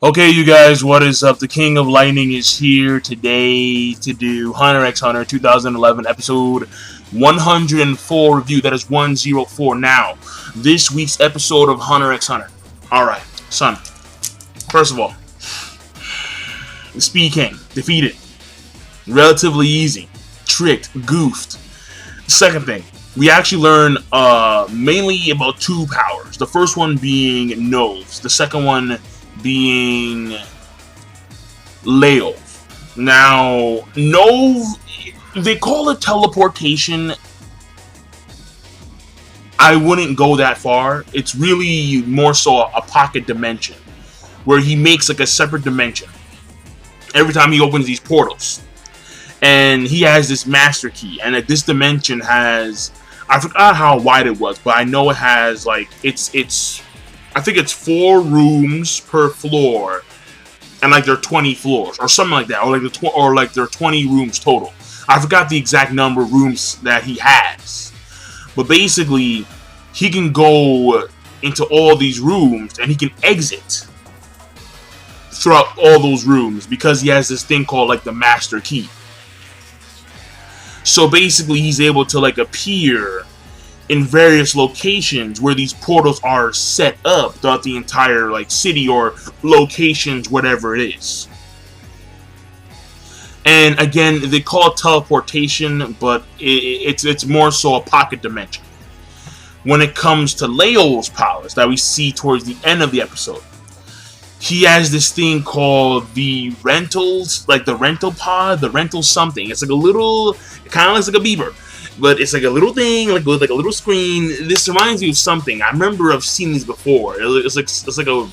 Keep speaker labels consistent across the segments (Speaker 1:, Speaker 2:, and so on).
Speaker 1: Okay, you guys, what is up? The King of Lightning is here today to do Hunter x Hunter 2011 episode 104 review. That is 104. Now, this week's episode of Hunter x Hunter. Alright, son. First of all, the Speed King, defeated. Relatively easy. Tricked, goofed. Second thing, we actually learn mainly about two powers. The first one being Noves. The second one being Leol. Now, Nove, they call it teleportation. I wouldn't go that far. It's really more so a pocket dimension, where he makes like a separate dimension every time he opens these portals. And he has this master key, and this dimension has, I forgot how wide it was, but I know it has like it's I think it's 4 rooms per floor, and like there are 20 floors or something like that, or like there are 20 rooms total. I forgot the exact number of rooms that he has, but basically he can go into all these rooms and he can exit throughout all those rooms because he has this thing called like the master key. So basically he's able to like appear in various locations where these portals are set up throughout the entire like city or locations, whatever it is. And again, they call it teleportation, but it's more so a pocket dimension. When it comes to Leol's powers that we see towards the end of the episode, he has this thing called the rentals, like the rental pod, the rental something. It's like a little, it kind of looks like a beaver, but it's like a little thing, like with like a little screen. This reminds me of something. I remember I've seen these before. It's like a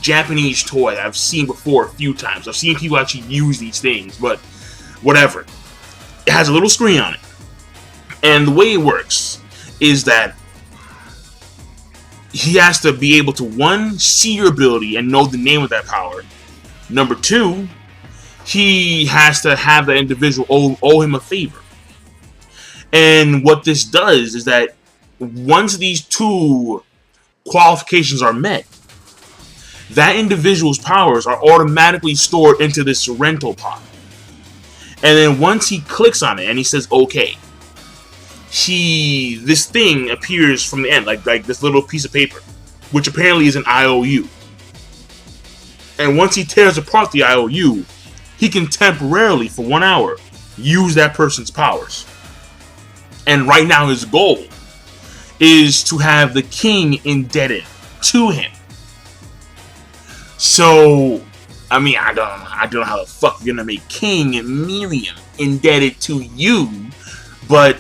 Speaker 1: Japanese toy that I've seen before a few times. I've seen people actually use these things, but whatever. It has a little screen on it, and the way it works is that he has to be able to, one, see your ability and know the name of that power. Number 2, he has to have the individual owe him a favor. And what this does is that once these two qualifications are met, that individual's powers are automatically stored into this rental pod. And then once he clicks on it and he says okay, this thing appears from the end, like this little piece of paper, which apparently is an IOU. And once he tears apart the IOU, he can temporarily, for 1 hour, use that person's powers. And right now his goal is to have the king indebted to him. So, I mean, I don't know how the fuck you're gonna make King Miriam indebted to you, but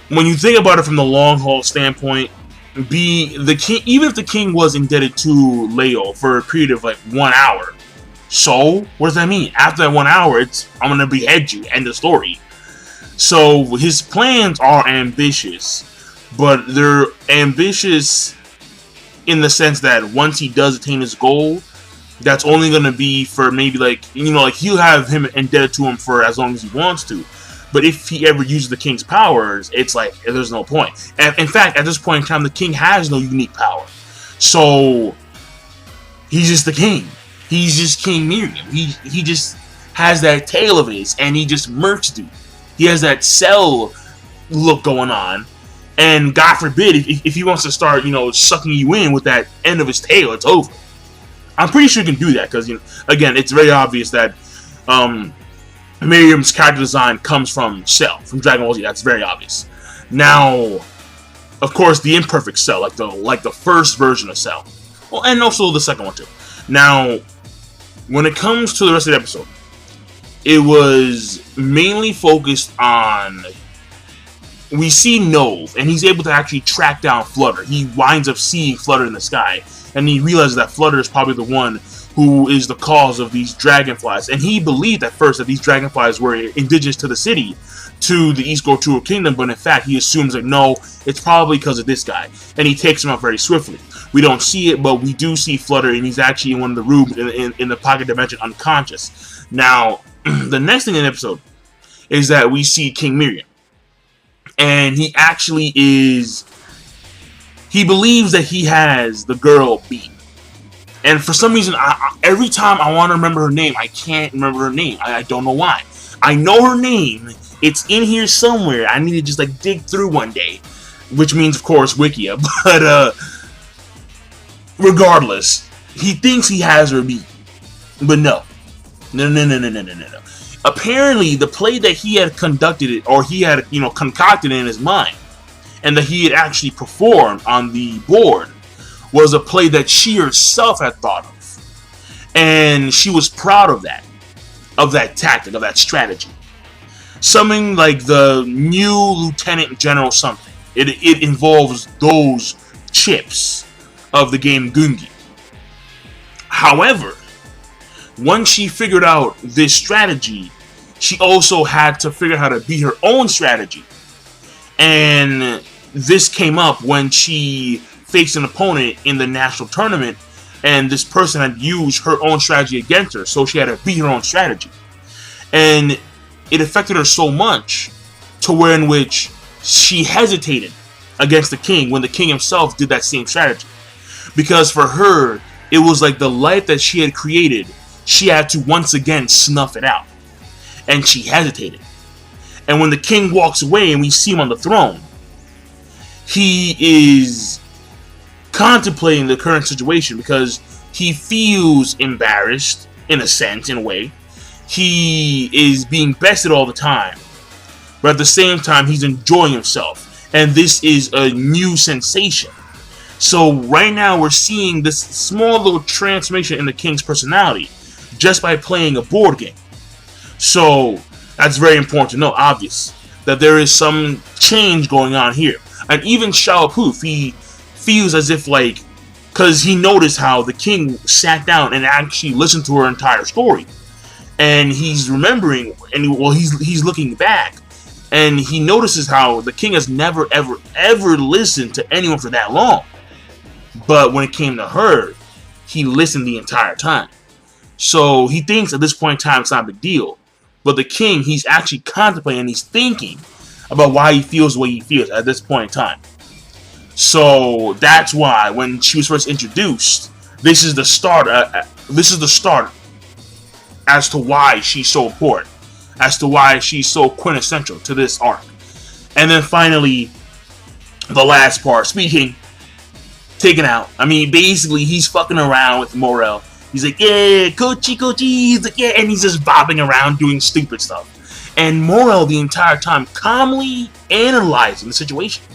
Speaker 1: when you think about it from the long haul standpoint, the king, even if the king was indebted to Leol for a period of like 1 hour, so what does that mean? After that 1 hour, I'm gonna behead you. End of story. So his plans are ambitious, but they're ambitious in the sense that once he does attain his goal, that's only gonna be for maybe like, like he'll have him indebted to him for as long as he wants to. But if he ever uses the king's powers, it's like there's no point. And in fact, at this point in time, the king has no unique power. So he's just the king. He's just King Miriam. He just has that tail of his, and he just murks dude. He has that Cell look going on, and God forbid if he wants to start, sucking you in with that end of his tail, it's over. I'm pretty sure he can do that because, again, it's very obvious that Miriam's character design comes from Cell, from Dragon Ball Z. That's very obvious. Now, of course, the imperfect Cell, like the first version of Cell, well, and also the second one too. Now, when it comes to the rest of the episode, it was mainly focused on, we see Nove, and he's able to actually track down Flutter. He winds up seeing Flutter in the sky, and he realizes that Flutter is probably the one who is the cause of these dragonflies. And he believed at first that these dragonflies were indigenous to the city, to the East Gotour Kingdom, but in fact he assumes that no, it's probably because of this guy. And he takes him out very swiftly. We don't see it, but we do see Flutter, and he's actually in one of the rooms in the pocket dimension unconscious. Now, the next thing in the episode is that we see King Miriam. And he actually is, he believes that he has the girl beat. And for some reason, every time I want to remember her name, I can't remember her name. I don't know why. I know her name. It's in here somewhere. I need to just like dig through one day. Which means, of course, Wikia. But regardless, he thinks he has her beat. But no. No. Apparently, the play that he had conducted, or he had, concocted in his mind, and that he had actually performed on the board, was a play that she herself had thought of. And she was proud of that tactic, of that strategy. Something like the new Lieutenant General something. It involves those chips of the game Gungi. However, once she figured out this strategy, she also had to figure out how to beat her own strategy. And this came up when she faced an opponent in the national tournament, and this person had used her own strategy against her, so she had to beat her own strategy. And it affected her so much to where in which she hesitated against the king when the king himself did that same strategy. Because for her, it was like the life that she had created, she had to once again snuff it out. And she hesitated. And when the king walks away and we see him on the throne, he is contemplating the current situation because he feels embarrassed, in a sense, in a way. He is being bested all the time, but at the same time, he's enjoying himself. And this is a new sensation. So right now, we're seeing this small little transformation in the king's personality just by playing a board game. So that's very important to know, obvious, that there is some change going on here. And even Xiao Poof, he feels as if like, because he noticed how the king sat down and actually listened to her entire story. And he's remembering, and he's looking back, and he notices how the king has never, ever listened to anyone for that long. But when it came to her, he listened the entire time. So he thinks at this point in time it's not a big deal. But the king, he's actually contemplating, he's thinking about why he feels the way he feels at this point in time. So that's why when she was first introduced, this is the start. This is the start as to why she's so important, as to why she's so quintessential to this arc. And then finally, the last part, speaking, taken out. I mean, basically, he's fucking around with Morel. He's like, yeah, Kochi. He's like, yeah, and he's just bobbing around doing stupid stuff. And Morel, the entire time, calmly analyzing the situation.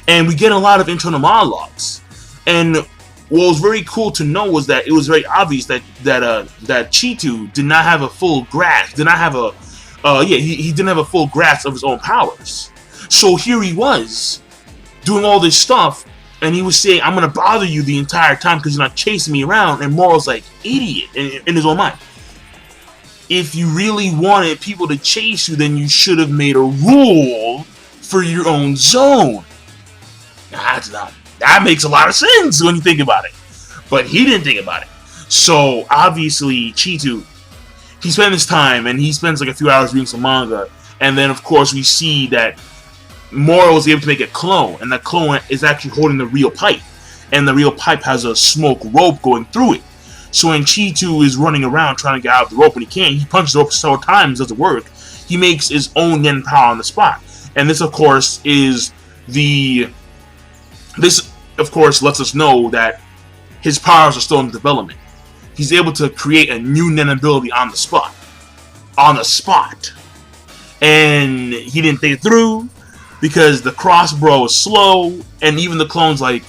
Speaker 1: And we get a lot of internal monologues. And what was very cool to know was that it was very obvious that Cheetu did not have a full grasp, he didn't have a full grasp of his own powers. So here he was, doing all this stuff, and he was saying, I'm going to bother you the entire time because you're not chasing me around. And Moral's like, idiot, in his own mind. If you really wanted people to chase you, then you should have made a rule for your own zone. That makes a lot of sense when you think about it. But he didn't think about it. So, obviously, Cheetu, he spent his time, and he spends like a few hours reading some manga. And then, of course, we see that Moro was able to make a clone, and that clone is actually holding the real pipe. And the real pipe has a smoke rope going through it. So when Cheetu is running around trying to get out of the rope, and he can't, he punches the rope several times, doesn't work. He makes his own yen power on the spot. And this, of course, lets us know that his powers are still in development. He's able to create a new nen ability on the spot. And he didn't think it through, because the crossbow is slow, and even the clone's like,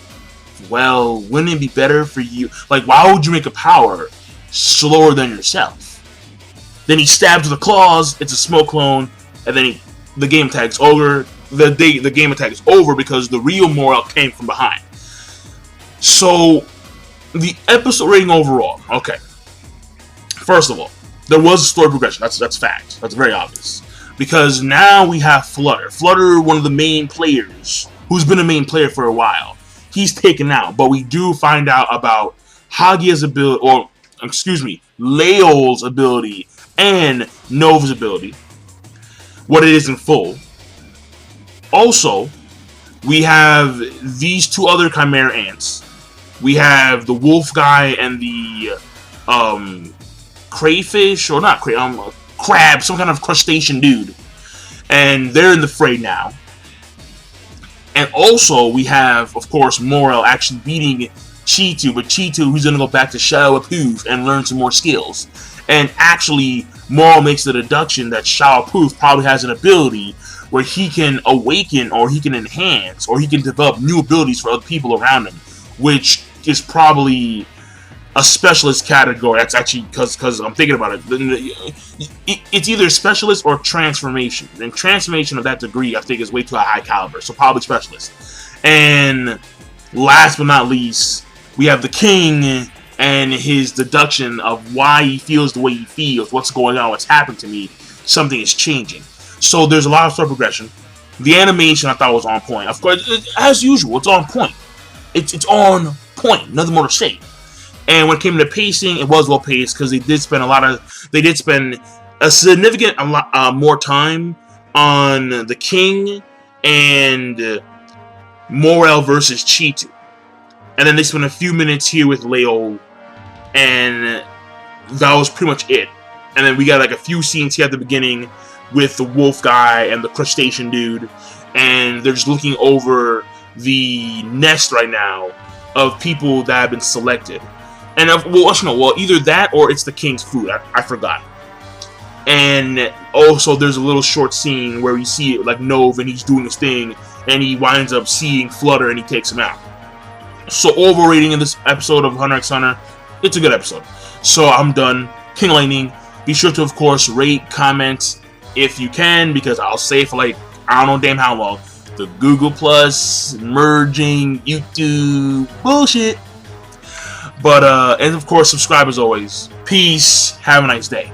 Speaker 1: well, wouldn't it be better for you? Like, why would you make a power slower than yourself? Then he stabs with the claws, it's a smoke clone, and then the game attack is over. The game attack is over because the real Morel came from behind. So, the episode rating overall, okay. First of all, there was a story progression. That's fact. That's very obvious. Because now we have Flutter. Flutter, one of the main players, who's been a main player for a while. He's taken out, but we do find out about Hagia's ability, Leol's ability, and Nova's ability. What it is in full. Also, we have these two other Chimera Ants. We have the wolf guy and the crayfish, or not crab, some kind of crustacean dude, and they're in the fray now. And also we have, of course, Morel actually beating Cheetu, but Cheetu, who's gonna go back to Shadow Appoof and learn some more skills. And actually, Morel makes the deduction that Shadow Appoof probably has an ability where he can awaken, or he can enhance, or he can develop new abilities for other people around him, which is probably a specialist category. That's actually, because I'm thinking about it, it's either specialist or transformation. And transformation of that degree, I think, is way too high caliber, so probably specialist. And last but not least, we have the king and his deduction of why he feels the way he feels, what's going on, what's happened to me, something is changing. So there's a lot of story progression. The animation I thought was on point. Of course, as usual, it's on point. It's on point. Nothing more to say. And when it came to pacing, it was well paced because they did spend a significant more time on the king and Morel versus Cheetu. And then they spent a few minutes here with Leol, and that was pretty much it. And then we got like a few scenes here at the beginning with the wolf guy and the crustacean dude, and they're just looking over the nest right now of people that have been selected. And well, either that or it's the king's food. I forgot. And also, there's a little short scene where we see like Nove, and he's doing his thing, and he winds up seeing Flutter, and he takes him out. So overrating in this episode of Hunter x Hunter, it's a good episode. So I'm done. King Lightning. Be sure to, of course, rate, comment if you can, because I'll say for like, I don't know damn how long. The Google Plus, merging, YouTube, bullshit. But, and of course, subscribe as always. Peace. Have a nice day.